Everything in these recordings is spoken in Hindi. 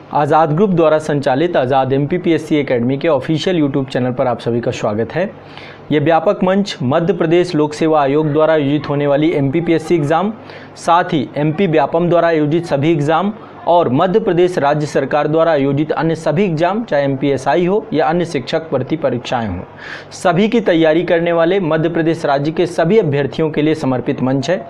आज़ाद ग्रुप द्वारा संचालित आज़ाद MPPSC एकेडमी के ऑफिशियल यूट्यूब चैनल पर आप सभी का स्वागत है। ये व्यापक मंच मध्य प्रदेश लोक सेवा आयोग द्वारा आयोजित होने वाली MPPSC एग्ज़ाम, साथ ही MP व्यापम द्वारा आयोजित सभी एग्ज़ाम और मध्य प्रदेश राज्य सरकार द्वारा आयोजित अन्य सभी एग्जाम, चाहे MPSI हो या अन्य शिक्षक भर्ती परीक्षाएं हों, सभी की तैयारी करने वाले मध्य प्रदेश राज्य के सभी अभ्यर्थियों के लिए समर्पित मंच है।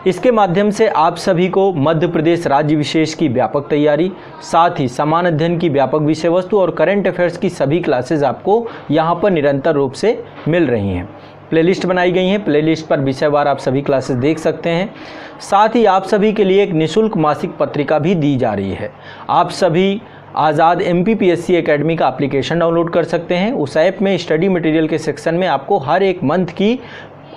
इसके माध्यम से आप सभी को मध्य प्रदेश राज्य विशेष की व्यापक तैयारी, साथ ही समान अध्ययन की व्यापक विषय वस्तु और करंट अफेयर्स की सभी क्लासेज आपको यहाँ पर निरंतर रूप से मिल रही हैं। प्लेलिस्ट बनाई गई हैं, प्लेलिस्ट पर विषयवार आप सभी क्लासेस देख सकते हैं। साथ ही आप सभी के लिए एक निःशुल्क मासिक पत्रिका भी दी जा रही है। आप सभी आज़ाद MPPSC एकेडमी का एप्लीकेशन डाउनलोड कर सकते हैं। उस ऐप में स्टडी मटेरियल के सेक्शन में आपको हर एक मंथ की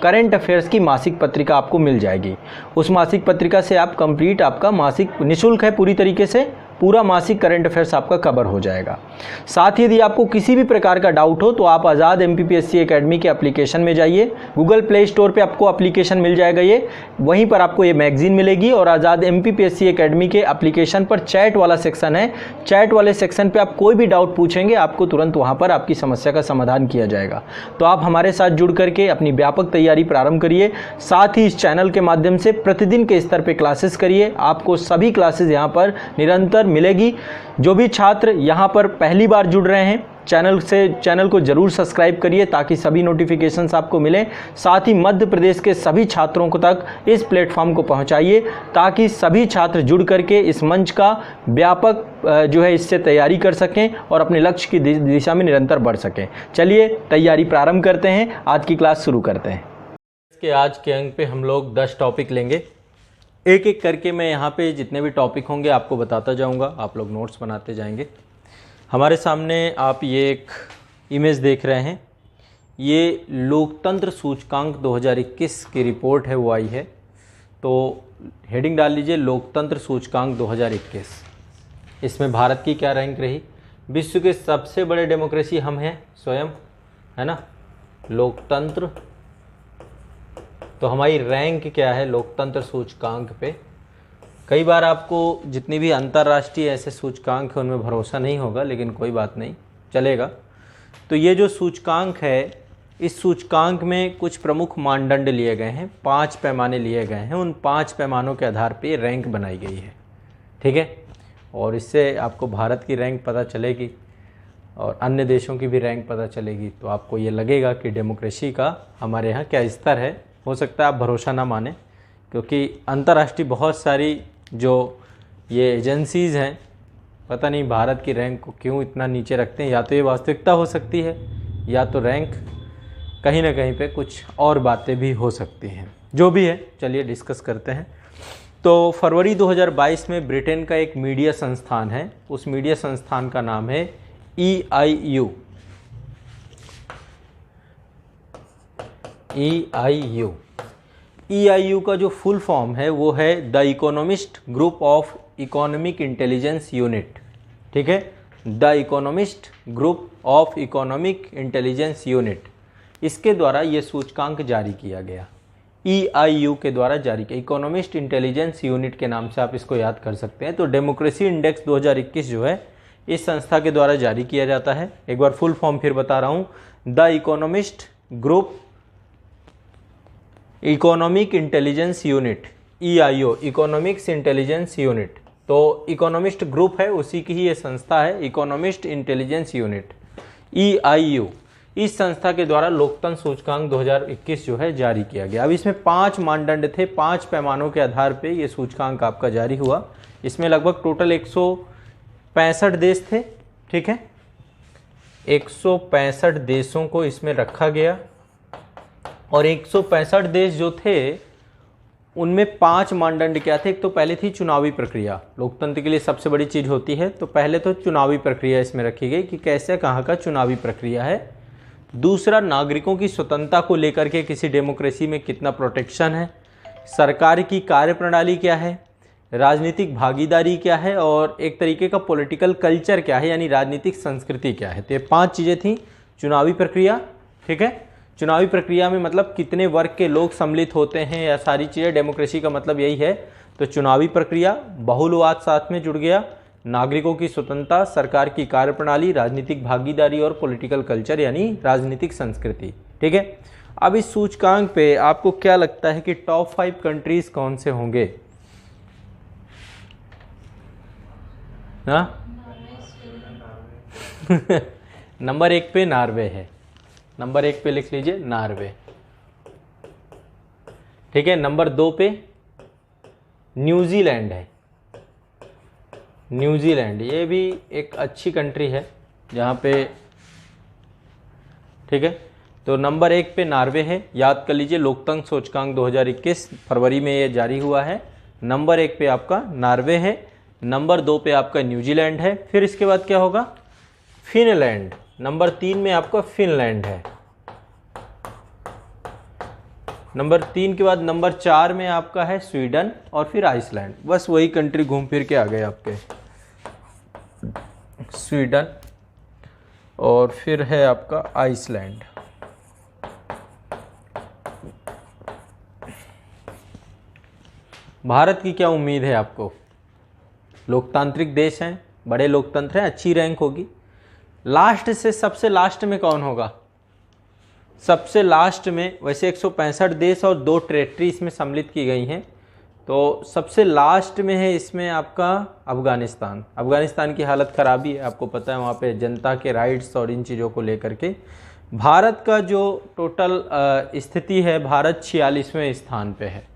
करंट अफेयर्स की मासिक पत्रिका आपको मिल जाएगी। उस मासिक पत्रिका से आप कंप्लीट, आपका मासिक निःशुल्क है, पूरी तरीके से पूरा मासिक करंट अफेयर्स आपका कवर हो जाएगा। साथ ही यदि आपको किसी भी प्रकार का डाउट हो तो आप आज़ाद MPPSC एकेडमी के एप्लीकेशन में जाइए, गूगल प्ले स्टोर पे आपको एप्लीकेशन मिल जाएगा। ये वहीं पर आपको ये मैगजीन मिलेगी और आज़ाद MPPSC एकेडमी के एप्लीकेशन पर चैट वाला सेक्शन है। चैट वाले सेक्शन पे आप कोई भी डाउट पूछेंगे, आपको तुरंत वहाँ पर आपकी समस्या का समाधान किया जाएगा। तो आप हमारे साथ जुड़ करके अपनी व्यापक तैयारी प्रारंभ करिए। साथ ही इस चैनल के माध्यम से प्रतिदिन के स्तर पर क्लासेस करिए। आपको सभी क्लासेस यहाँ पर निरंतर मिलेगी। जो भी छात्र यहाँ पर पहली बार जुड़ रहे हैं, चैनल को जरूर सब्सक्राइब करिए ताकि सभी नोटिफिकेशंस आपको मिलें। साथ ही मध्य प्रदेश के सभी छात्रों को तक इस प्लेटफॉर्म को पहुंचाइए ताकि सभी छात्र जुड़ करके इस मंच का व्यापक जो है इससे तैयारी कर सकें और अपने लक्ष्य की दिशा में निरंतर बढ़ सकें। चलिए तैयारी प्रारंभ करते हैं, आज की क्लास शुरू करते हैं। इसके आज के अंक पे हम लोग 10 टॉपिक लेंगे। एक एक करके मैं यहाँ पे जितने भी टॉपिक होंगे आपको बताता जाऊँगा, आप लोग नोट्स बनाते जाएंगे। हमारे सामने आप ये एक इमेज देख रहे हैं, ये लोकतंत्र सूचकांक 2021 की रिपोर्ट है, वो आई है। तो हेडिंग डाल लीजिए लोकतंत्र सूचकांक 2021। इसमें भारत की क्या रैंक रही? विश्व के सबसे बड़े डेमोक्रेसी हम हैं स्वयं, है ना, लोकतंत्र। तो हमारी रैंक क्या है लोकतंत्र सूचकांक पे? कई बार आपको जितनी भी अंतर्राष्ट्रीय ऐसे सूचकांक हैं उनमें भरोसा नहीं होगा, लेकिन कोई बात नहीं, चलेगा। तो ये जो सूचकांक है, इस सूचकांक में कुछ प्रमुख मानदंड लिए गए हैं, 5 पैमाने लिए गए हैं। उन 5 पैमानों के आधार पे रैंक बनाई गई है, ठीक है। और इससे आपको भारत की रैंक पता चलेगी और अन्य देशों की भी रैंक पता चलेगी। तो आपको ये लगेगा कि डेमोक्रेसी का हमारे यहाँ क्या स्तर है। हो सकता है आप भरोसा ना माने, क्योंकि अंतर्राष्ट्रीय बहुत सारी जो ये एजेंसीज़ हैं, पता नहीं भारत की रैंक को क्यों इतना नीचे रखते हैं। या तो ये वास्तविकता हो सकती है, या तो रैंक कहीं ना कहीं पे कुछ और बातें भी हो सकती हैं। जो भी है, चलिए डिस्कस करते हैं। तो फरवरी 2022 में ब्रिटेन का एक मीडिया संस्थान है, उस मीडिया संस्थान का नाम है EIU। EIU का जो फुल फॉर्म है वो है the economist group of economic intelligence unit, ठीक है। The economist group of economic intelligence unit, इसके द्वारा ये सूचकांक जारी किया गया। EIU के द्वारा जारी किया, इकोनॉमिस्ट इंटेलिजेंस यूनिट के नाम से आप इसको याद कर सकते हैं। तो डेमोक्रेसी इंडेक्स 2021 जो है इस संस्था के द्वारा जारी किया जाता है। एक बार फुल फॉर्म फिर बता रहा हूँ, the economist group economic intelligence unit, EIU, economics intelligence unit. तो इकोनॉमिस्ट ग्रुप है, उसी की ही ये संस्था है, इकोनॉमिस्ट इंटेलिजेंस यूनिट, EIU। इस संस्था के द्वारा लोकतंत्र सूचकांक 2021 जो है जारी किया गया। अब इसमें 5 मानदंड थे, 5 पैमानों के आधार पे ये सूचकांक आपका जारी हुआ। इसमें लगभग टोटल 165 देश थे, ठीक है। 165 देशों को इसमें रखा गया और 165 देश जो थे उनमें 5 मानदंड क्या थे? एक तो पहले थी चुनावी प्रक्रिया, लोकतंत्र के लिए सबसे बड़ी चीज़ होती है। तो पहले तो चुनावी प्रक्रिया इसमें रखी गई कि कैसे कहाँ का चुनावी प्रक्रिया है। दूसरा, नागरिकों की स्वतंत्रता को लेकर के किसी डेमोक्रेसी में कितना प्रोटेक्शन है, सरकार की कार्यप्रणाली क्या है, राजनीतिक भागीदारी क्या है, और एक तरीके का पॉलिटिकल कल्चर क्या है, यानी राजनीतिक संस्कृति क्या है। तो ये 5 चीज़ें थी। चुनावी प्रक्रिया, ठीक है, चुनावी प्रक्रिया में मतलब कितने वर्ग के लोग सम्मिलित होते हैं, या सारी चीज़ें, डेमोक्रेसी का मतलब यही है। तो चुनावी प्रक्रिया, बहुलवाद साथ में जुड़ गया, नागरिकों की स्वतंत्रता, सरकार की कार्यप्रणाली, राजनीतिक भागीदारी और पॉलिटिकल कल्चर यानी राजनीतिक संस्कृति। ठीक है, अब इस सूचकांक पे आपको क्या लगता है कि टॉप 5 कंट्रीज कौन से होंगे? हाँ नंबर 1 पे नॉर्वे है, नंबर 1 पे लिख लीजिए नॉर्वे। ठीक है, नंबर 2 पे न्यूजीलैंड है, न्यूजीलैंड ये भी एक अच्छी कंट्री है जहाँ पे, ठीक है। तो नंबर 1 पे नॉर्वे है, याद कर लीजिए, लोकतंत्र सूचकांक 2021 फरवरी में ये जारी हुआ है। नंबर 1 पे आपका नॉर्वे है, नंबर 2 पे आपका न्यूजीलैंड है, फिर इसके बाद क्या होगा? फिनलैंड, नंबर 3 में आपका फिनलैंड है, नंबर 3 के बाद नंबर 4 में आपका है स्वीडन और फिर आइसलैंड। बस वही कंट्री घूम फिर के आ गए आपके, स्वीडन और फिर है आपका आइसलैंड। भारत की क्या उम्मीद है आपको? लोकतांत्रिक देश हैं, बड़े लोकतंत्र हैं, अच्छी रैंक होगी। लास्ट से सबसे लास्ट में कौन होगा? सबसे लास्ट में वैसे 165 देश और 2 टेरिटरी इसमें सम्मिलित की गई हैं, तो सबसे लास्ट में है इसमें आपका अफगानिस्तान। अफगानिस्तान की हालत ख़राबी है, आपको पता है, वहाँ पे जनता के राइट्स और इन चीज़ों को लेकर के। भारत का जो टोटल स्थिति है, भारत 46वें स्थान पे है।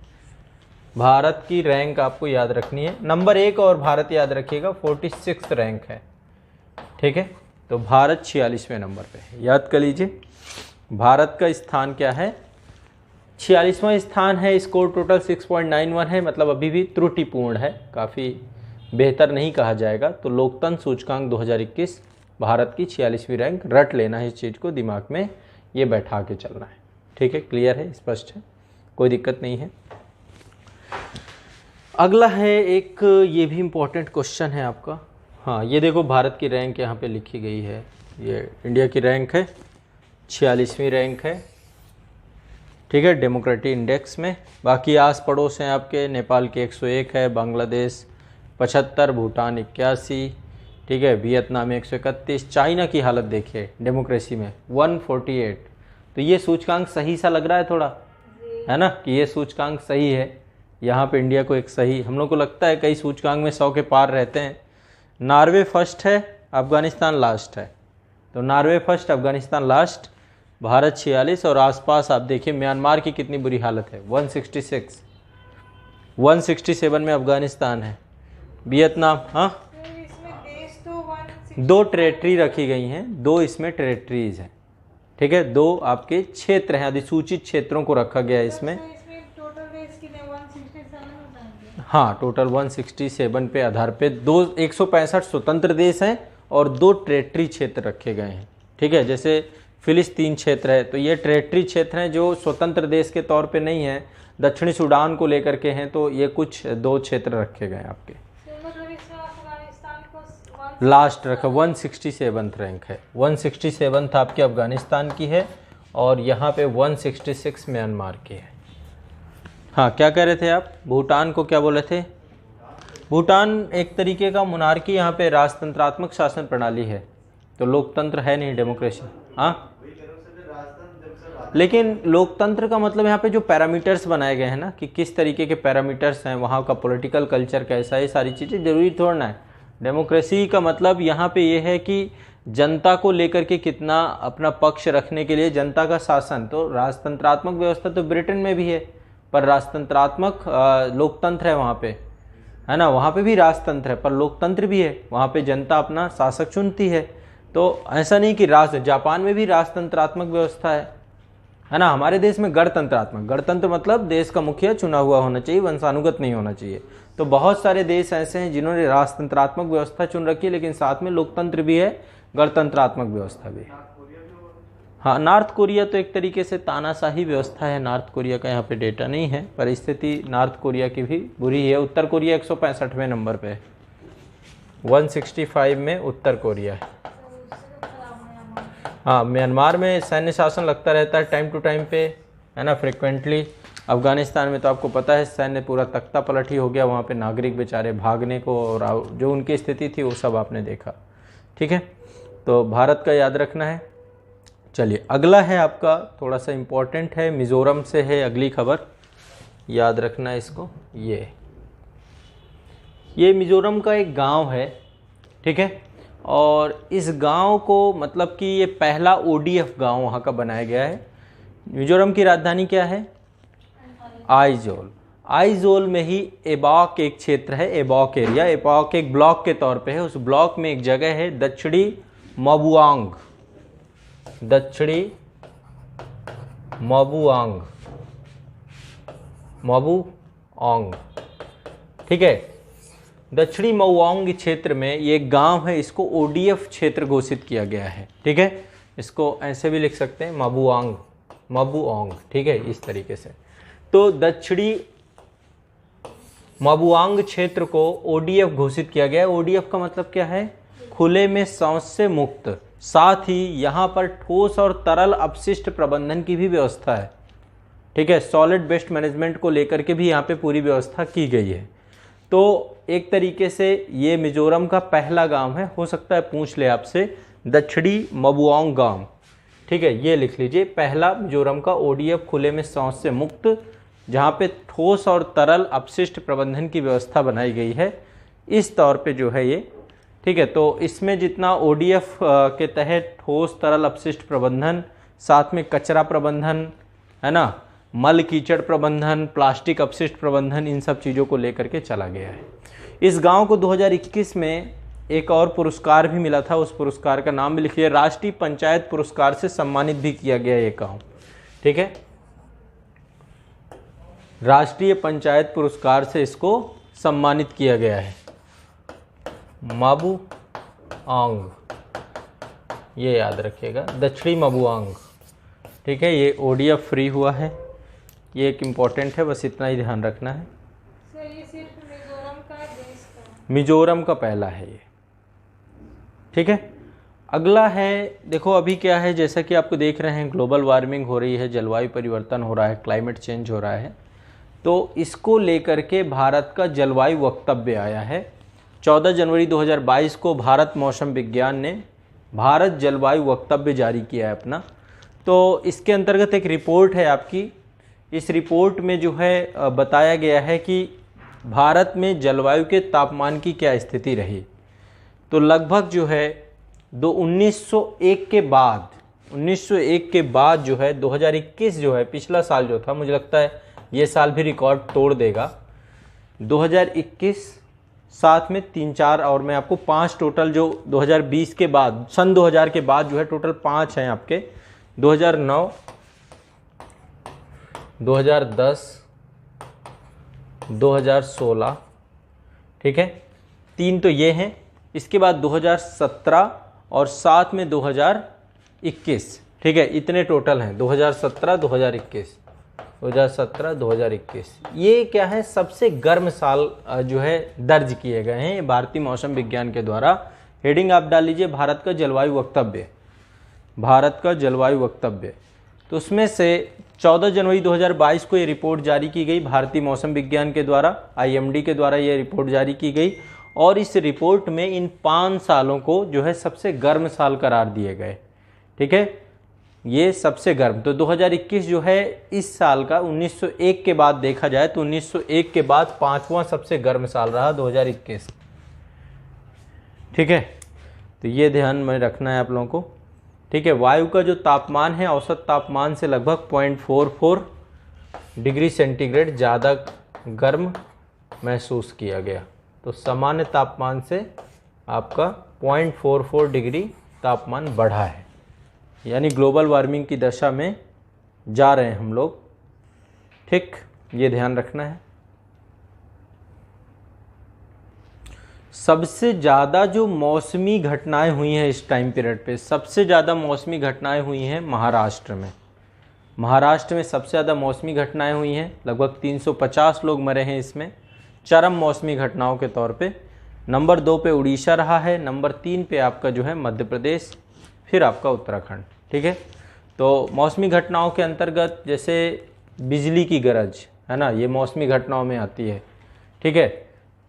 भारत की रैंक आपको याद रखनी है, नंबर 1 और भारत याद रखिएगा 46 रैंक है। ठीक है, तो भारत 46वें नंबर पे है, याद कर लीजिए। भारत का स्थान क्या है? 46वां स्थान है। स्कोर टोटल 6.91 है, मतलब अभी भी त्रुटिपूर्ण है, काफ़ी बेहतर नहीं कहा जाएगा। तो लोकतंत्र सूचकांक 2021 भारत की 46वीं रैंक, रट लेना है इस चीज़ को, दिमाग में ये बैठा के चलना है। ठीक है, क्लियर है, स्पष्ट है, कोई दिक्कत नहीं है। अगला है एक, ये भी इम्पोर्टेंट क्वेश्चन है आपका। हाँ, ये देखो भारत की रैंक यहाँ पे लिखी गई है, ये इंडिया की रैंक है, 46वीं रैंक है। ठीक है, डेमोक्रेटिक इंडेक्स में। बाकी आस पड़ोस हैं आपके, नेपाल के 101 है, बांग्लादेश 75, भूटान 81, ठीक है, वियतनाम 131। चाइना की हालत देखिए डेमोक्रेसी में 148। तो ये सूचकांक सही सा लग रहा है थोड़ा, है ना, कि ये सूचकांक सही है। यहाँ पे इंडिया को एक सही, हम लोग को लगता है कई सूचकांक में 100 के पार रहते हैं। नॉर्वे फर्स्ट है, अफगानिस्तान लास्ट है, तो Norway first, Afghanistan last, Bharat 46 और आसपास आप देखिए म्यांमार की कितनी बुरी हालत है, 166, 167 में अफगानिस्तान है, वियतनाम। हाँ, 2 टेरिटरी रखी गई हैं, 2 इसमें टेरिटरीज हैं। ठीक है, 2 आपके क्षेत्र हैं, अधिसूचित क्षेत्रों को रखा गया है इसमें। हाँ, टोटल 167 पे आधार पे 165 स्वतंत्र देश हैं और 2 टेरिटरी क्षेत्र रखे गए हैं। ठीक है, जैसे फिलिस्तीन क्षेत्र है, तो ये टेरिटरी क्षेत्र हैं जो स्वतंत्र देश के तौर पे नहीं है, दक्षिणी सूडान को लेकर के हैं, तो ये कुछ 2 क्षेत्र रखे गए हैं आपके। लास्ट रखा 167 रैंक है, 167 आपके अफगानिस्तान की है और यहाँ पे 166 म्यांमार की है। हाँ, क्या कह रहे थे आप? भूटान को क्या बोले थे? भूटान एक तरीके का मोनार्की, यहाँ पे राजतंत्रात्मक शासन प्रणाली है, तो लोकतंत्र है नहीं, डेमोक्रेसी। हाँ, लेकिन लोकतंत्र का मतलब यहाँ पे जो पैरामीटर्स बनाए गए हैं ना, कि किस तरीके के पैरामीटर्स हैं, वहाँ का पॉलिटिकल कल्चर कैसा है, ये सारी चीज़ें जरूरी थोड़ा है। डेमोक्रेसी का मतलब यहाँ पे ये है कि जनता को लेकर के कितना अपना पक्ष रखने के लिए जनता का शासन। तो राजतंत्रात्मक व्यवस्था तो ब्रिटेन में भी है, पर राजतंत्रात्मक लोकतंत्र है वहाँ पे, है ना, वहाँ पे भी राजतंत्र है पर लोकतंत्र भी है, वहाँ पे जनता अपना शासक चुनती है। तो ऐसा नहीं कि जापान में भी राजतंत्रात्मक व्यवस्था है ना। हमारे देश में गणतंत्रात्मक, गणतंत्र मतलब देश का मुखिया चुना हुआ होना चाहिए, वंशानुगत नहीं होना चाहिए। तो बहुत सारे देश ऐसे हैं जिन्होंने राजतंत्रात्मक व्यवस्था चुन रखी है, लेकिन साथ में लोकतंत्र भी है, गणतंत्रात्मक व्यवस्था भी है। हाँ, नॉर्थ कोरिया तो एक तरीके से तानाशाही व्यवस्था है, नॉर्थ कोरिया का यहाँ पे डेटा नहीं है, पर स्थिति नॉर्थ कोरिया की भी बुरी है। उत्तर कोरिया 165वें नंबर पे है, 165 में उत्तर कोरिया है। हाँ, म्यांमार में सैन्य शासन लगता रहता है टाइम टू टाइम पे, है ना, फ्रिक्वेंटली। अफ़गानिस्तान में तो आपको पता है सैन्य पूरा तख्ता पलट ही हो गया, वहाँ पे नागरिक बेचारे भागने को और जो उनकी स्थिति थी वो सब आपने देखा। ठीक है, तो भारत का याद रखना है। चलिए अगला है आपका थोड़ा सा इम्पोर्टेंट है, मिज़ोरम से है अगली खबर, याद रखना है इसको। ये मिज़ोरम का एक गांव है, ठीक है, और इस गांव को मतलब कि ये पहला ODF गांव वहाँ का बनाया गया है। मिज़ोरम की राजधानी क्या है? आइजोल। आइजोल में ही एबॉक एक क्षेत्र है, एबॉक एरिया, एबॉक एक ब्लॉक के तौर पे है। उस ब्लॉक में एक जगह है दक्षिणी मबुआंग, दक्षिणी मबुआंग, मबुआंग, ठीक है। दक्षिणी मबुआंग क्षेत्र में ये गांव है, इसको ODF क्षेत्र घोषित किया गया है, ठीक है। इसको ऐसे भी लिख सकते हैं मबुआंग, मबुआंग, ठीक है, इस तरीके से। तो दक्षिणी मबुआंग क्षेत्र को ODF घोषित किया गया है। ODF का मतलब क्या है? खुले में शौच से मुक्त। साथ ही यहाँ पर ठोस और तरल अपशिष्ट प्रबंधन की भी व्यवस्था है, ठीक है। सॉलिड वेस्ट मैनेजमेंट को लेकर के भी यहाँ पे पूरी व्यवस्था की गई है। तो एक तरीके से ये मिजोरम का पहला गांव है, हो सकता है पूछ ले आपसे, दक्षिणी मबुआंग गांव, ठीक है, ये लिख लीजिए। पहला मिजोरम का ODF खुले में शौच से मुक्त, जहाँ पे ठोस और तरल अपशिष्ट प्रबंधन की व्यवस्था बनाई गई है, इस तौर पे जो है ये, ठीक है। तो इसमें जितना ODF के तहत ठोस तरल अपशिष्ट प्रबंधन, साथ में कचरा प्रबंधन, है ना, मल कीचड़ प्रबंधन, प्लास्टिक अपशिष्ट प्रबंधन, इन सब चीज़ों को लेकर के चला गया है। इस गांव को 2021 में एक और पुरस्कार भी मिला था, उस पुरस्कार का नाम भी लिखिए, राष्ट्रीय पंचायत पुरस्कार से सम्मानित भी किया गया ये गांव, ठीक है। राष्ट्रीय पंचायत पुरस्कार से इसको सम्मानित किया गया है, मबुआंग, ये याद रखिएगा, दक्षिणी मबुआंग, ठीक है। ये ODF फ्री हुआ है, ये एक इम्पॉर्टेंट है, बस इतना ही ध्यान रखना है। सर ये सिर्फ मिजोरम का देश का? मिजोरम का पहला है ये, ठीक है। अगला है, देखो अभी क्या है, जैसा कि आपको देख रहे हैं ग्लोबल वार्मिंग हो रही है, जलवायु परिवर्तन हो रहा है, क्लाइमेट चेंज हो रहा है, तो इसको लेकर के भारत का जलवायु वक्तव्य आया है। 14 जनवरी 2022 को भारत मौसम विज्ञान ने भारत जलवायु वक्तव्य जारी किया है अपना। तो इसके अंतर्गत एक रिपोर्ट है आपकी, इस रिपोर्ट में जो है बताया गया है कि भारत में जलवायु के तापमान की क्या स्थिति रही। तो लगभग जो है 1901 के बाद जो है 2021 जो है, पिछला साल जो था, मुझे लगता है ये साल भी रिकॉर्ड तोड़ देगा। 2021 साथ में 3-4 और मैं आपको 5 टोटल, जो 2020 के बाद, सन 2000 के बाद जो है टोटल 5 हैं आपके, 2009, 2010, 2016, ठीक है, 3 तो ये हैं। इसके बाद 2017 और साथ में 2021, ठीक है, इतने टोटल हैं, 2017, 2021, 2017, 2021। ये क्या है, सबसे गर्म साल जो है दर्ज किए गए हैं भारतीय मौसम विज्ञान के द्वारा। हेडिंग आप डाल लीजिए, भारत का जलवायु वक्तव्य, भारत का जलवायु वक्तव्य। तो उसमें से 14 जनवरी 2022 को ये रिपोर्ट जारी की गई भारतीय मौसम विज्ञान के द्वारा, IMD के द्वारा ये रिपोर्ट जारी की गई, और इस रिपोर्ट में इन 5 सालों को जो है सबसे गर्म साल करार दिए गए, ठीक है, ये सबसे गर्म। तो 2021 जो है इस साल का 1901 के बाद देखा जाए तो 1901 के बाद 5वां सबसे गर्म साल रहा 2021, ठीक है। तो ये ध्यान में रखना है आप लोगों को, ठीक है। वायु का जो तापमान है औसत तापमान से लगभग 0.44 डिग्री सेंटीग्रेड ज़्यादा गर्म महसूस किया गया। तो सामान्य तापमान से आपका 0.44 डिग्री तापमान बढ़ा है, यानी ग्लोबल वार्मिंग की दशा में जा रहे हैं हम लोग, ठीक, ये ध्यान रखना है। सबसे ज़्यादा जो मौसमी घटनाएं हुई हैं इस टाइम पीरियड पे, सबसे ज़्यादा मौसमी घटनाएं हुई हैं महाराष्ट्र में। महाराष्ट्र में सबसे ज़्यादा मौसमी घटनाएं हुई हैं, लगभग 350 लोग मरे हैं इसमें चरम मौसमी घटनाओं के तौर पे। नंबर 2 पे उड़ीसा रहा है, नंबर 3 पे आपका जो है मध्य प्रदेश, फिर आपका उत्तराखंड, ठीक है। तो मौसमी घटनाओं के अंतर्गत जैसे बिजली की गरज, है ना, ये मौसमी घटनाओं में आती है। ठीक है,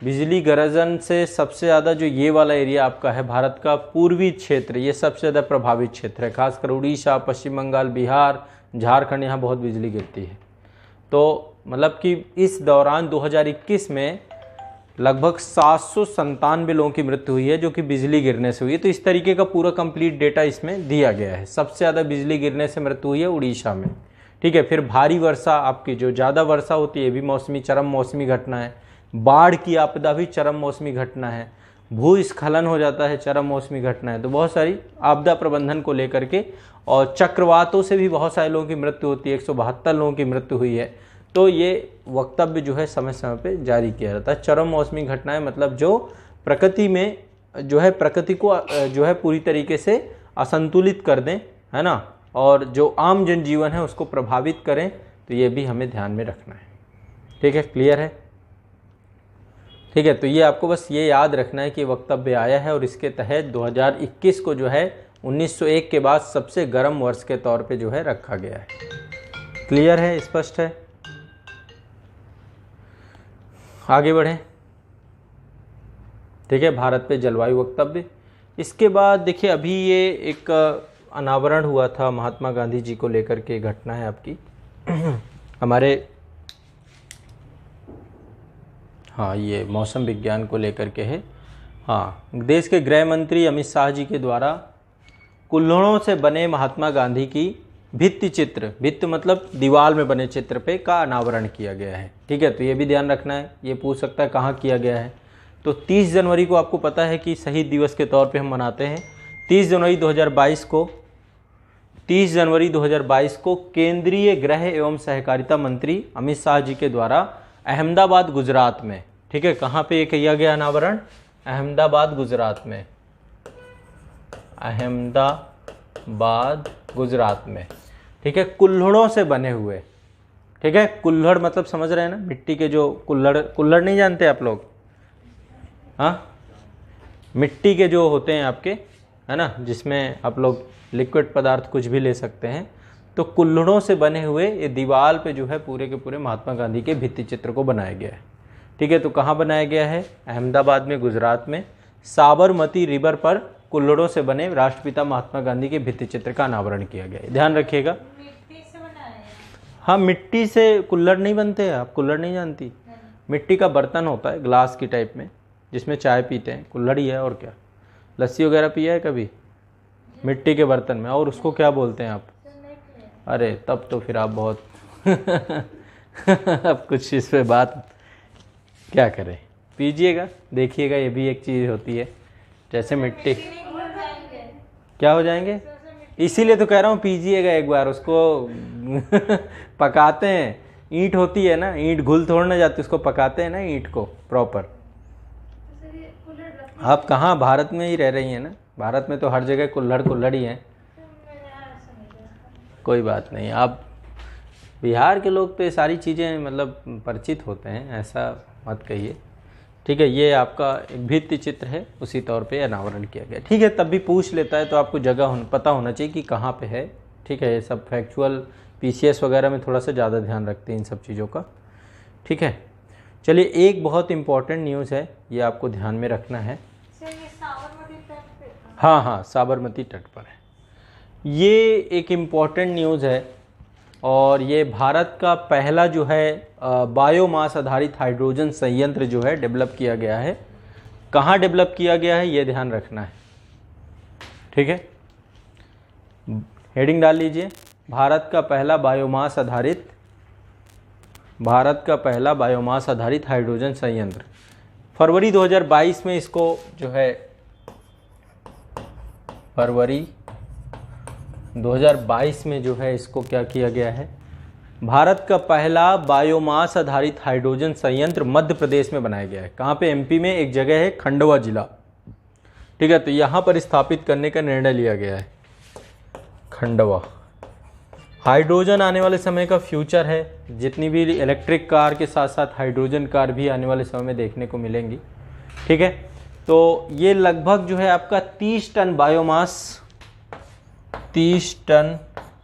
बिजली गरजन से सबसे ज़्यादा जो ये वाला एरिया आपका है भारत का पूर्वी क्षेत्र, ये सबसे ज़्यादा प्रभावित क्षेत्र है। खासकर उड़ीसा, पश्चिम बंगाल, बिहार, झारखंड, यहाँ बहुत बिजली गिरती है। तो मतलब कि इस दौरान 2021 में लगभग 797 लोगों की मृत्यु हुई है जो कि बिजली गिरने से हुई है। तो इस तरीके का पूरा कंप्लीट डेटा इसमें दिया गया है। सबसे ज़्यादा बिजली गिरने से मृत्यु हुई है उड़ीसा में। ठीक है, फिर भारी वर्षा, आपकी जो ज़्यादा वर्षा होती है ये भी चरम मौसमी घटना है। बाढ़ की आपदा भी चरम मौसमी घटना है। भूस्खलन हो जाता है, चरम मौसमी घटना है। तो बहुत सारी आपदा प्रबंधन को लेकर के, और चक्रवातों से भी बहुत सारे लोगों की मृत्यु होती है, 172 लोगों की मृत्यु हुई है। तो ये वक्तव्य जो है समय समय पे जारी किया जाता है। चरम मौसमी घटनाएं मतलब जो प्रकृति में जो है, प्रकृति को जो है पूरी तरीके से असंतुलित कर दें, है ना, और जो आम जनजीवन है उसको प्रभावित करें। तो ये भी हमें ध्यान में रखना है। ठीक है, क्लियर है? ठीक है, तो ये आपको बस ये याद रखना है कि वक्तव्य आया है और इसके तहत 2021 को जो है 1901 के बाद सबसे गर्म वर्ष के तौर पे जो है रखा गया है। क्लियर है, स्पष्ट है? आगे बढ़ें। ठीक है, भारत पे जलवायु वक्तव्य। इसके बाद देखिए, अभी ये एक अनावरण हुआ था महात्मा गांधी जी को लेकर के घटना है आपकी हमारे, हाँ, ये मौसम विज्ञान को लेकर के है। हाँ, देश के गृह मंत्री अमित शाह जी के द्वारा कुल्हड़ों से बने महात्मा गांधी की भित्ति चित्र, भित्त मतलब दीवार में बने चित्र पे का अनावरण किया गया है। ठीक है, तो ये भी ध्यान रखना है। ये पूछ सकता है कहाँ किया गया है। तो 30 जनवरी को आपको पता है कि शहीद दिवस के तौर पे हम मनाते हैं। 30 जनवरी 2022 को केंद्रीय गृह एवं सहकारिता मंत्री अमित शाह जी के द्वारा अहमदाबाद गुजरात में, ठीक है, कहाँ पे किया गया अनावरण? अहमदाबाद गुजरात में, अहमदाबाद गुजरात में। ठीक है, कुल्हड़ों से बने हुए, ठीक है, कुल्हड़ मतलब समझ रहे हैं ना, मिट्टी के जो कुल्हड़ नहीं जानते आप लोग? हाँ, मिट्टी के जो होते हैं आपके, है ना, जिसमें आप लोग लिक्विड पदार्थ कुछ भी ले सकते हैं। तो कुल्हड़ों से बने हुए ये दीवार पे जो है पूरे के पूरे महात्मा गांधी के भित्ति चित्र को बनाया गया है। ठीक है, तो कहाँ बनाया गया है? अहमदाबाद में, गुजरात में। साबरमती रिवर पर कुल्हड़ों से बने राष्ट्रपिता महात्मा गांधी के भित्ति चित्र का अनावरण किया गया है। ध्यान रखिएगा। मिट्टी से बनाया है। हाँ, मिट्टी से कुल्हड़ नहीं बनते। आप कुल्हड़ नहीं जानती? मिट्टी का बर्तन होता है ग्लास की टाइप में, जिसमें चाय पीते हैं, कुल्हड़ ही है और क्या। लस्सी वगैरह पिया है कभी मिट्टी के बर्तन में? और उसको क्या बोलते हैं आप? अरे तब तो फिर आप बहुत अब कुछ इस पे बात क्या करें, पीजिएगा, देखिएगा, ये भी एक चीज़ होती है। जैसे मिट्टी क्या हो जाएंगे, इसीलिए तो कह रहा हूँ पीजिएगा एक बार उसको पकाते हैं, ईंट होती है ना, ईंट घुल थोड़ ना जाती, उसको पकाते हैं ना ईंट को प्रॉपर। आप कहाँ, भारत में ही रह रही हैं ना, भारत में तो हर जगह कुल्हड़ ही हैं। कोई बात नहीं, आप बिहार के लोग तो ये सारी चीज़ें मतलब परिचित होते हैं, ऐसा मत कहिए। ठीक है, ये आपका एक भित्ति चित्र है, उसी तौर पे अनावरण किया गया। ठीक है, तब भी पूछ लेता है तो आपको जगह पता होना चाहिए कि कहाँ पे है। ठीक है, ये सब फैक्चुअल पीसीएस वगैरह में थोड़ा सा ज़्यादा ध्यान रखते हैं इन सब चीज़ों का। ठीक है, चलिए, एक बहुत इम्पॉर्टेंट न्यूज़ है, ये आपको ध्यान में रखना है। हाँ हाँ, साबरमती तट पर है। ये एक इम्पॉर्टेंट न्यूज़ है और ये भारत का पहला जो है बायोमास आधारित हाइड्रोजन संयंत्र जो है डेवलप किया गया है। कहाँ डेवलप किया गया है ये ध्यान रखना है। ठीक है, हेडिंग डाल लीजिए, भारत का पहला बायोमास आधारित हाइड्रोजन संयंत्र। फरवरी 2022 में इसको जो है, फरवरी 2022 में जो है इसको क्या किया गया है, भारत का पहला बायोमास आधारित हाइड्रोजन संयंत्र मध्य प्रदेश में बनाया गया है। कहाँ पे? एमपी में एक जगह है खंडवा जिला। ठीक है, तो यहाँ पर स्थापित करने का निर्णय लिया गया है, खंडवा। हाइड्रोजन आने वाले समय का फ्यूचर है। जितनी भी इलेक्ट्रिक कार के साथ साथ हाइड्रोजन कार भी आने वाले समय में देखने को मिलेंगी। ठीक है, तो ये लगभग जो है आपका 30 टन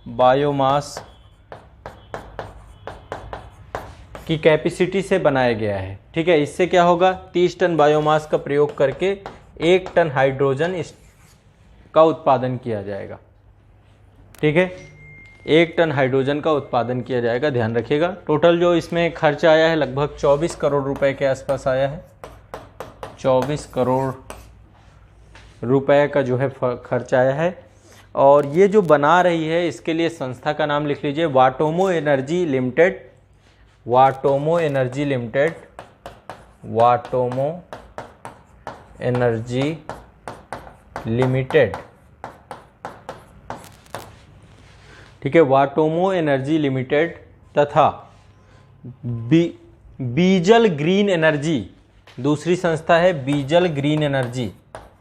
बायोमास की कैपेसिटी से बनाया गया है। ठीक है, इससे क्या होगा, 30 टन बायोमास का प्रयोग करके 1 टन हाइड्रोजन का उत्पादन किया जाएगा। ठीक है, 1 टन हाइड्रोजन का उत्पादन किया जाएगा, ध्यान रखिएगा। टोटल जो इसमें खर्च आया है लगभग 24 करोड़ रुपए के आसपास आया है। 24 करोड़ रुपए का जो है खर्च आया है। और ये जो बना रही है इसके लिए संस्था का नाम लिख लीजिए, वाटोमो एनर्जी लिमिटेड। वाटोमो एनर्जी लिमिटेड, वाटोमो एनर्जी लिमिटेड। ठीक है, वाटोमो एनर्जी लिमिटेड तथा बीजल ग्रीन एनर्जी, दूसरी संस्था है बीजल ग्रीन एनर्जी।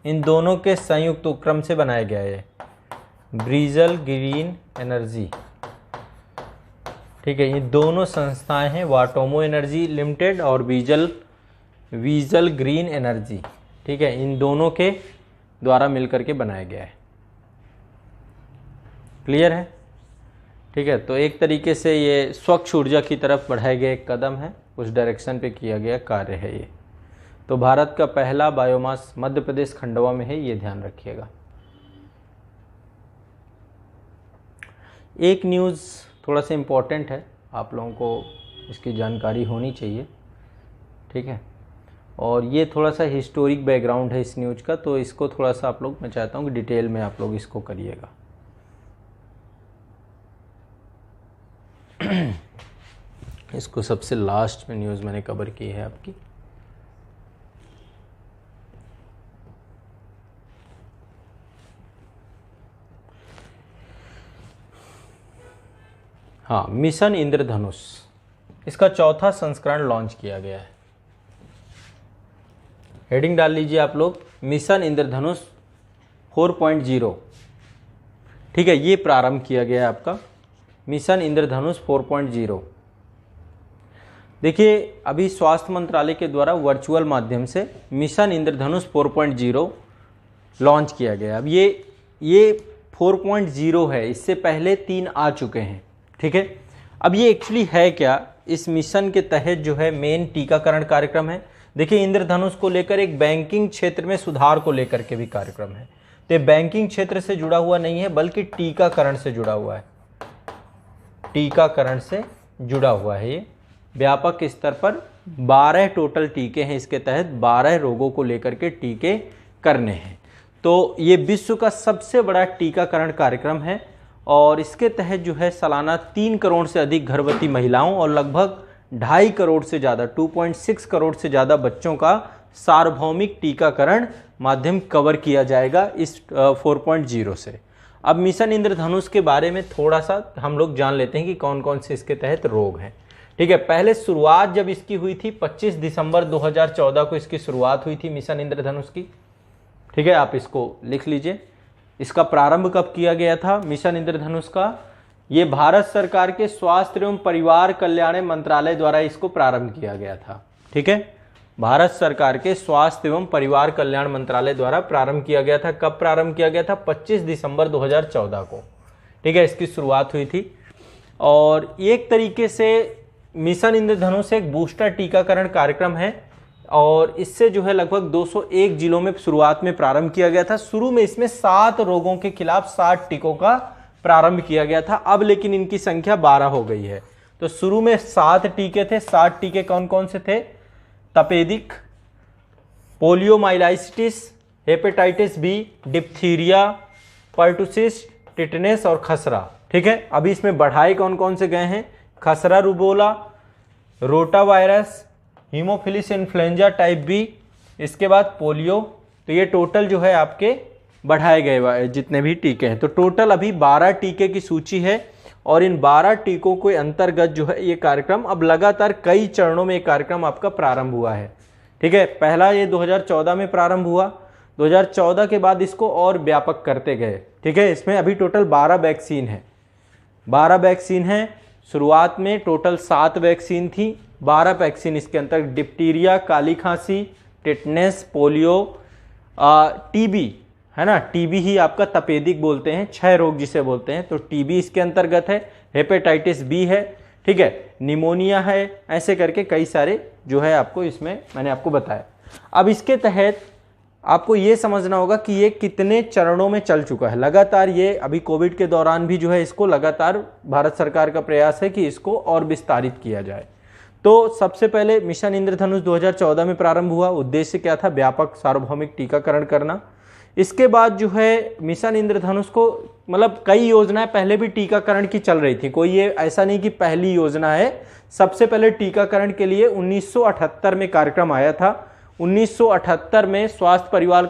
इन दोनों के संयुक्त उपक्रम से बनाया गया है ब्रीजल ग्रीन एनर्जी। ठीक है, ये दोनों संस्थाएं हैं, वाटोमो एनर्जी लिमिटेड और बीजल ग्रीन एनर्जी। ठीक है, इन दोनों के द्वारा मिलकर के बनाया गया है। क्लियर है? ठीक है, तो एक तरीके से ये स्वच्छ ऊर्जा की तरफ बढ़ाए गए एक कदम है, उस डायरेक्शन पे किया गया कार्य है ये। तो भारत का पहला बायोमास मध्य प्रदेश खंडवा में है, ये ध्यान रखिएगा। एक न्यूज़ थोड़ा सा इम्पोर्टेंट है, आप लोगों को इसकी जानकारी होनी चाहिए। ठीक है, और ये थोड़ा सा हिस्टोरिक बैकग्राउंड है इस न्यूज़ का, तो इसको थोड़ा सा आप लोग, मैं चाहता हूँ कि डिटेल में आप लोग इसको करिएगा। इसको सबसे लास्ट में न्यूज़ मैंने कवर की है आपकी। हाँ, मिशन इंद्रधनुष, इसका चौथा संस्करण लॉन्च किया गया है। हेडिंग डाल लीजिए आप लोग, मिशन इंद्रधनुष 4.0। ठीक है, ये प्रारंभ किया गया है आपका मिशन इंद्रधनुष 4.0। देखिए, अभी स्वास्थ्य मंत्रालय के द्वारा वर्चुअल माध्यम से मिशन इंद्रधनुष 4.0 लॉन्च किया गया। अब ये 4.0 है, इससे पहले 3 आ चुके हैं। ठीक है, अब ये एक्चुअली है क्या, इस मिशन के तहत जो है मेन टीकाकरण कार्यक्रम है। देखिए, इंद्रधनुष को लेकर एक बैंकिंग क्षेत्र में सुधार को लेकर के भी कार्यक्रम है। तो बैंकिंग क्षेत्र से जुड़ा हुआ नहीं है, बल्कि टीकाकरण से जुड़ा हुआ है। टीकाकरण से जुड़ा हुआ है ये, व्यापक स्तर पर 12 टोटल टीके हैं इसके तहत, 12 रोगों को लेकर के टीके करने हैं। तो ये विश्व का सबसे बड़ा टीकाकरण कार्यक्रम है और इसके तहत जो है सालाना 3 करोड़ से अधिक गर्भवती महिलाओं और लगभग 2.5 करोड़ से ज़्यादा 2.6 करोड़ से ज़्यादा बच्चों का सार्वभौमिक टीकाकरण माध्यम कवर किया जाएगा इस 4.0 से। अब मिशन इंद्रधनुष के बारे में थोड़ा सा हम लोग जान लेते हैं कि कौन कौन से इसके तहत रोग हैं। ठीक है, पहले शुरुआत जब इसकी हुई थी 25 दिसंबर 2014 को इसकी शुरुआत हुई थी मिशन इंद्रधनुष की। ठीक है, आप इसको लिख लीजिए। इसका प्रारंभ कब किया गया था मिशन इंद्रधनुष का? ये भारत सरकार के स्वास्थ्य एवं परिवार कल्याण मंत्रालय द्वारा इसको प्रारंभ किया गया था। ठीक है, भारत सरकार के स्वास्थ्य एवं परिवार कल्याण मंत्रालय द्वारा प्रारंभ किया गया था। कब प्रारंभ किया गया था? 25 दिसंबर 2014 को। ठीक है, इसकी शुरुआत हुई थी। और एक तरीके से मिशन इंद्रधनुष एक बूस्टर टीकाकरण कार्यक्रम है और इससे जो है लगभग 201 जिलों में शुरुआत में प्रारंभ किया गया था। शुरू में इसमें 7 रोगों के खिलाफ 60 टीकों का प्रारंभ किया गया था, अब लेकिन इनकी संख्या 12 हो गई है। तो शुरू में 7 टीके थे। 7 टीके कौन कौन से थे? तपेदिक, poliomyelitis, hepatitis B, diphtheria, pertussis, tetanus और खसरा। ठीक है, अभी इसमें बढ़ाए कौन कौन से गए हैं? खसरा rubeola, rota virus, haemophilus influenza type b, इसके बाद पोलियो। तो ये टोटल जो है आपके बढ़ाए गए जितने भी टीके हैं। तो टोटल अभी 12 टीके की सूची है और इन 12 टीकों के अंतर्गत जो है ये कार्यक्रम अब लगातार कई चरणों में ये कार्यक्रम आपका प्रारंभ हुआ है। ठीक है, पहला ये 2014 में प्रारंभ हुआ, 2014 के बाद इसको और व्यापक करते गए। ठीक है, इसमें अभी टोटल 12 वैक्सीन है। 12 वैक्सीन है। शुरुआत में टोटल 7 वैक्सीन थी। 12 वैक्सीन इसके अंतर्गत डिप्टीरिया, काली खांसी, टिटनेस, पोलियो, टीबी है ना, टीबी ही आपका तपेदिक बोलते हैं, 6 रोग जिसे बोलते हैं, तो टीबी इसके अंतर्गत है। हेपेटाइटिस बी है, ठीक है, निमोनिया है, ऐसे करके कई सारे जो है आपको इसमें मैंने आपको बताया। अब इसके तहत आपको ये समझना होगा कि ये कितने चरणों में चल चुका है। लगातार ये अभी कोविड के दौरान भी जो है इसको लगातार भारत सरकार का प्रयास है कि इसको और विस्तारित किया जाए। तो सबसे पहले मिशन इंद्रधनुष 2014 में प्रारंभ हुआ। उद्देश्य क्या था? व्यापक सार्वभौमिक टीकाकरण करना। इसके बाद जो है मिशन इंद्रधनुष को मतलब कई योजनाएं पहले भी टीकाकरण की चल रही थी, कोई ये ऐसा नहीं कि पहली योजना है। सबसे पहले टीकाकरण के लिए 1978 में कार्यक्रम आया था। 1978 में स्वास्थ्य परिवार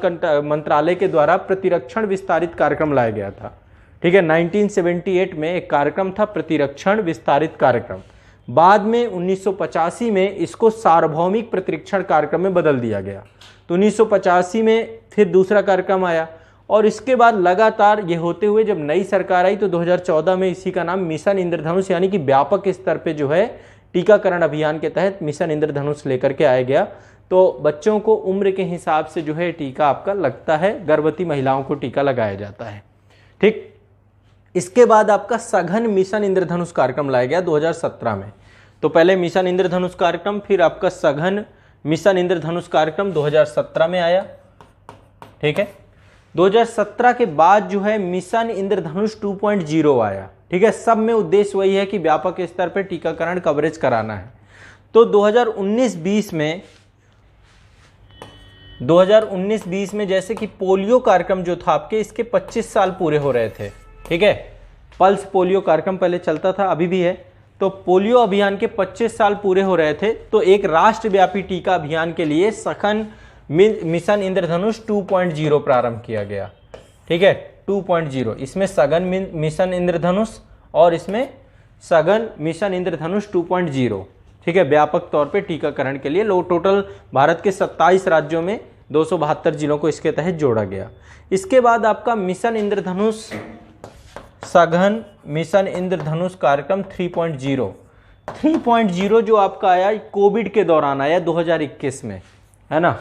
मंत्रालय के द्वारा प्रतिरक्षण विस्तारित कार्यक्रम लाया गया था। ठीक है, 1978 में एक कार्यक्रम था प्रतिरक्षण विस्तारित कार्यक्रम। बाद में 1985 में इसको सार्वभौमिक प्रतिरक्षण कार्यक्रम में बदल दिया गया। तो 1985 में फिर दूसरा कार्यक्रम आया और इसके बाद लगातार ये होते हुए जब नई सरकार आई तो 2014 में इसी का नाम मिशन इंद्रधनुष यानी कि व्यापक स्तर पे जो है टीकाकरण अभियान के तहत मिशन इंद्रधनुष लेकर के आया गया। तो बच्चों को उम्र के हिसाब से जो है टीका आपका लगता है, गर्भवती महिलाओं को टीका लगाया जाता है। ठीक, इसके बाद आपका सघन मिशन इंद्रधनुष कार्यक्रम लाया गया 2017 में। तो पहले मिशन इंद्रधनुष कार्यक्रम, फिर आपका सघन मिशन इंद्रधनुष कार्यक्रम 2017 में आया। ठीक है, 2017 के बाद जो है मिशन इंद्रधनुष 2.0 आया। ठीक है, सब में उद्देश्य वही है कि व्यापक स्तर पर टीकाकरण कवरेज कराना है। तो 2019-20 में जैसे कि पोलियो कार्यक्रम जो था आपके, इसके 25 साल पूरे हो रहे थे। ठीक है, पल्स पोलियो कार्यक्रम पहले चलता था, अभी भी है। तो पोलियो अभियान के 25 साल पूरे हो रहे थे, तो एक राष्ट्रव्यापी टीका अभियान के लिए सघन मिशन इंद्रधनुष 2.0 प्रारंभ किया गया। ठीक है, 2.0, इसमें सघन मिशन इंद्रधनुष और इसमें सघन मिशन इंद्रधनुष 2.0। ठीक है, व्यापक तौर पे टीकाकरण के लिए टोटल भारत के 27 राज्यों में 272 जिलों को इसके तहत जोड़ा गया। इसके बाद आपका मिशन इंद्रधनुष सघन मिशन इंद्रधनुष कार्यक्रम 3.0 जो आपका आया कोविड के दौरान आया 2021 में, है ना।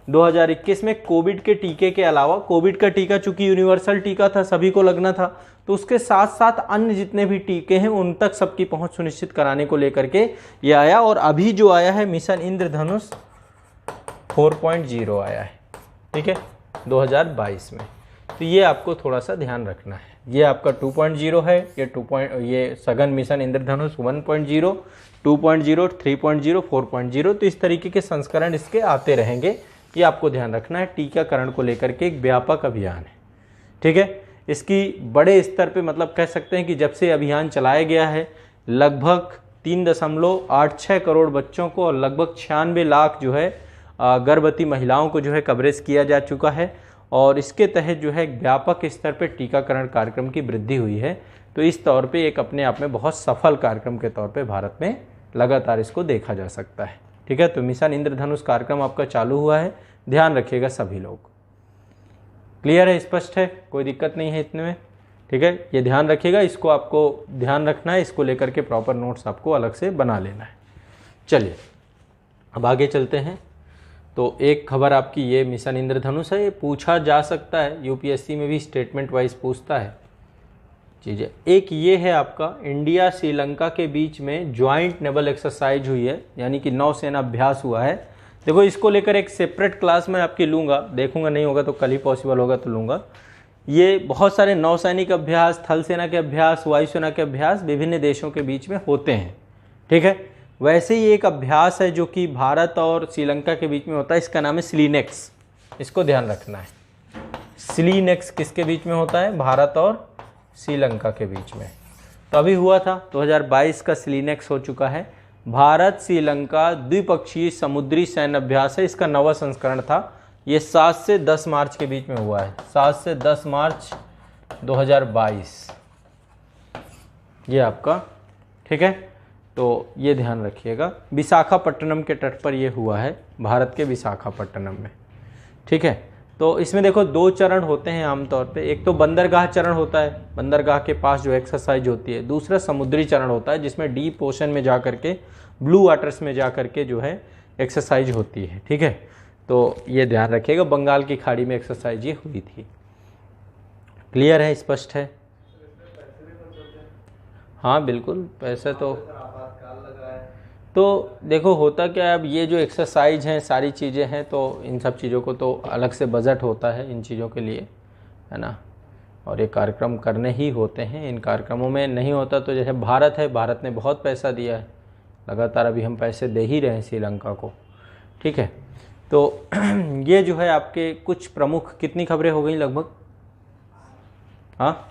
2021 में कोविड के टीके के अलावा, कोविड का टीका चूंकि यूनिवर्सल टीका था, सभी को लगना था, तो उसके साथ साथ अन्य जितने भी टीके हैं उन तक सबकी पहुंच सुनिश्चित कराने को लेकर के ये आया। और अभी जो आया है मिशन इंद्रधनुष 4.0 आया है। ठीक है, 2022 में। तो ये आपको थोड़ा सा ध्यान रखना है। ये आपका 2.0 है, ये सघन मिशन इंद्रधनुष 1.0, 2.0, 3.0, 4.0। तो इस तरीके के संस्करण इसके आते रहेंगे, ये आपको ध्यान रखना है। टीकाकरण को लेकर के एक व्यापक अभियान है। ठीक है, इसकी बड़े स्तर पे मतलब कह सकते हैं कि जब से अभियान चलाया गया है लगभग 3.86 करोड़ बच्चों को और लगभग 96 लाख जो है गर्भवती महिलाओं को जो है कवरेज किया जा चुका है। और इसके तहत जो है व्यापक स्तर पे टीकाकरण कार्यक्रम की वृद्धि हुई है। तो इस तौर पे एक अपने आप में बहुत सफल कार्यक्रम के तौर पे भारत में लगातार इसको देखा जा सकता है। ठीक है, तो मिशन इंद्रधनुष कार्यक्रम आपका चालू हुआ है, ध्यान रखिएगा सभी लोग। क्लियर है, स्पष्ट है, कोई दिक्कत नहीं है इतने में। ठीक है, ये ध्यान रखिएगा, इसको आपको ध्यान रखना है, इसको लेकर के प्रॉपर नोट्स आपको अलग से बना लेना है। चलिए अब आगे चलते हैं। तो एक खबर आपकी ये मिशन इंद्रधनुष है, ये पूछा जा सकता है, यूपीएससी में भी स्टेटमेंट वाइज पूछता है चीज़ें। एक ये है आपका इंडिया श्रीलंका के बीच में ज्वाइंट नेवल एक्सरसाइज हुई है, यानी कि नौसेना अभ्यास हुआ है। देखो इसको लेकर एक सेपरेट क्लास में आपकी लूँगा, देखूंगा नहीं होगा तो कल ही पॉसिबल होगा तो लूँगा। ये बहुत सारे नौसैनिक अभ्यास, थल सेना के अभ्यास, वायुसेना के अभ्यास विभिन्न देशों के बीच में होते हैं। ठीक है, वैसे ही एक अभ्यास है जो कि भारत और श्रीलंका के बीच में होता है, इसका नाम है स्लीनेक्स। इसको ध्यान रखना है, स्लीनेक्स किसके बीच में होता है? भारत और श्रीलंका के बीच में। तो अभी हुआ था 2022 का स्लीनेक्स हो चुका है। भारत श्रीलंका द्विपक्षीय समुद्री सैन्य अभ्यास है, इसका 9वां संस्करण था। ये 7 से 10 मार्च के बीच में हुआ है, 7 से 10 मार्च 2022 ये आपका। ठीक है, तो ये ध्यान रखिएगा, विशाखापट्टनम के तट पर ये हुआ है, भारत के विशाखापट्टनम में। ठीक है, तो इसमें देखो 2 चरण होते हैं आमतौर पे। एक तो बंदरगाह चरण होता है, बंदरगाह के पास जो एक्सरसाइज होती है। दूसरा समुद्री चरण होता है जिसमें डीप ओशन में जा करके, ब्लू वाटर्स में जा करके जो है एक्सरसाइज होती है। ठीक है, तो ये ध्यान रखिएगा, बंगाल की खाड़ी में एक्सरसाइज ये हुई थी। क्लियर है, स्पष्ट है? हाँ बिल्कुल, पैसे तो तो देखो होता क्या है, अब ये जो एक्सरसाइज हैं सारी चीज़ें हैं, तो इन सब चीज़ों को तो अलग से बजट होता है इन चीज़ों के लिए, है ना, और ये कार्यक्रम करने ही होते हैं। इन कार्यक्रमों में नहीं होता तो जैसे भारत है, भारत ने बहुत पैसा दिया है, लगातार अभी हम पैसे दे ही रहे हैं श्रीलंका को, ठीक है। तो ये जो है आपके कुछ प्रमुख, कितनी खबरें हो गई लगभग, हाँ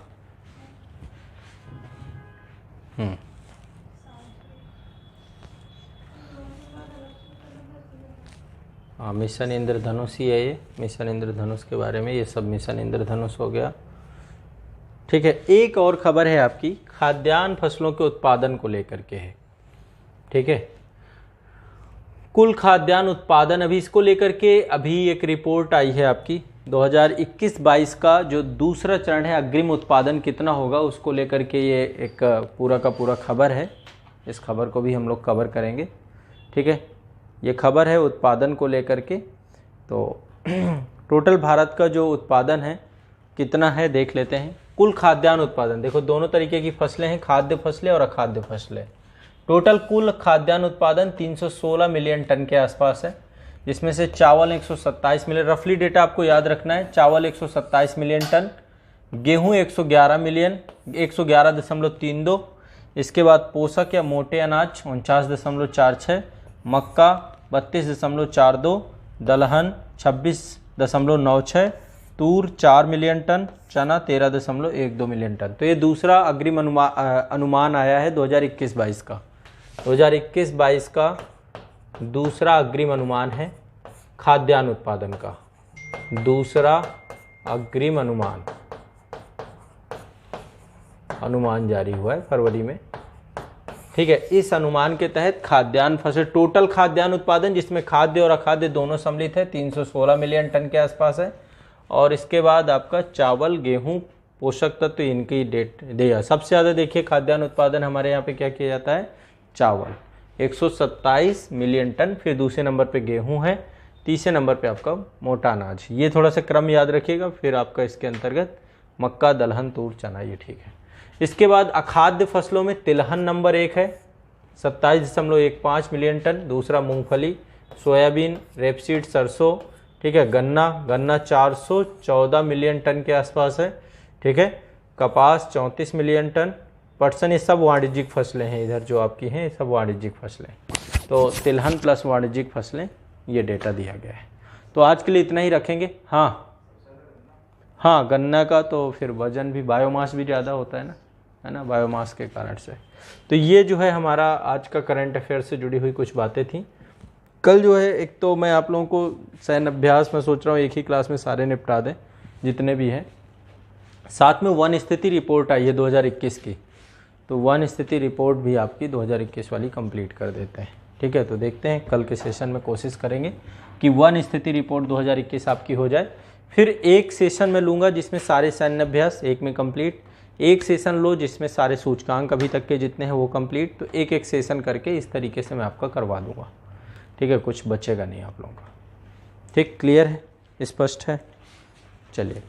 हाँ, मिशन इंद्रधनुष ही है ये, मिशन इंद्रधनुष के बारे में, ये सब मिशन इंद्रधनुष हो गया, ठीक है। एक और खबर है आपकी, खाद्यान्न फसलों के उत्पादन को लेकर के है, ठीक है। कुल खाद्यान्न उत्पादन, अभी इसको लेकर के अभी एक रिपोर्ट आई है आपकी 2021-22 का जो दूसरा चरण है, अग्रिम उत्पादन कितना होगा उसको लेकर के ये एक पूरा का पूरा खबर है। इस खबर को भी हम लोग कवर करेंगे, ठीक है। ये खबर है उत्पादन को लेकर के। तो टोटल भारत का जो उत्पादन है कितना है देख लेते हैं। कुल खाद्यान्न उत्पादन, देखो दोनों तरीके की फसलें हैं, खाद्य फसलें और अखाद्य फसलें। टोटल कुल खाद्यान्न उत्पादन 316 मिलियन टन के आसपास है, जिसमें से चावल 127 मिलियन, रफली डेटा आपको याद रखना है, चावल 127 मिलियन टन, गेहूं 111 मिलियन 111.32, इसके बाद पोषक या मोटे अनाज 49.46, मक्का 32.42, दलहन 26.96, तूर 4 मिलियन टन, चना 13.12 मिलियन टन। तो ये दूसरा अग्रिम अनुमान आया है 2021-22 का। 2021-22 का दूसरा अग्रिम अनुमान है खाद्यान्न उत्पादन का, दूसरा अग्रिम अनुमान जारी हुआ है फरवरी में, ठीक है। इस अनुमान के तहत खाद्यान्न फसल, टोटल खाद्यान्न उत्पादन जिसमें खाद्य और अखाद्य दोनों सम्मिलित है 316 मिलियन टन के आसपास है। और इसके बाद आपका चावल, गेहूं, पोषक तत्व, इनकी डेट दिया। सबसे ज़्यादा देखिए खाद्यान्न उत्पादन हमारे यहाँ पे क्या किया जाता है, चावल 127 मिलियन टन, फिर दूसरे नंबर पे गेहूं है, तीसरे नंबर पे आपका मोटा अनाज। ये थोड़ा सा क्रम याद रखिएगा, फिर आपका इसके अंतर्गत मक्का, दलहन, तूर, चना, ये ठीक है। इसके बाद अखाद्य फसलों में तिलहन नंबर 1 है 27.15 मिलियन टन, दूसरा मूंगफली, सोयाबीन, रेपसीड, सरसों, ठीक है। गन्ना 414 मिलियन टन के आसपास है, ठीक है। कपास 34 मिलियन टन, पटसन, ये सब वाणिज्यिक फसलें हैं, इधर जो आपकी हैं ये सब वाणिज्यिक फसलें। तो तिलहन प्लस वाणिज्यिक फसलें, ये डेटा दिया गया है। तो आज के लिए इतना ही रखेंगे। हाँ, गन्ना का तो फिर वजन भी, बायोमास भी ज़्यादा होता है ना, बायोमास के कारण से। तो ये जो है हमारा आज का करंट अफेयर से जुड़ी हुई कुछ बातें थी। कल जो है एक तो मैं आप लोगों को सैन्य अभ्यास में सोच रहा हूँ एक ही क्लास में सारे निपटा दें जितने भी हैं। साथ में वन स्थिति रिपोर्ट आई है 2021 की, तो वन स्थिति रिपोर्ट भी आपकी 2021 वाली कंप्लीट कर देते हैं, ठीक है। तो देखते हैं कल के सेशन में कोशिश करेंगे कि वन स्थिति रिपोर्ट 2021 आपकी हो जाए। फिर एक सेशन में लूँगा जिसमें सारे सैन्य अभ्यास एक में कंप्लीट, एक सेशन लो जिसमें सारे सूचकांक अभी तक के जितने हैं वो कंप्लीट। तो एक एक सेशन करके इस तरीके से मैं आपका करवा दूँगा, ठीक है। कुछ बचेगा नहीं आप लोगों का, ठीक, क्लियर है, स्पष्ट है। चलिए।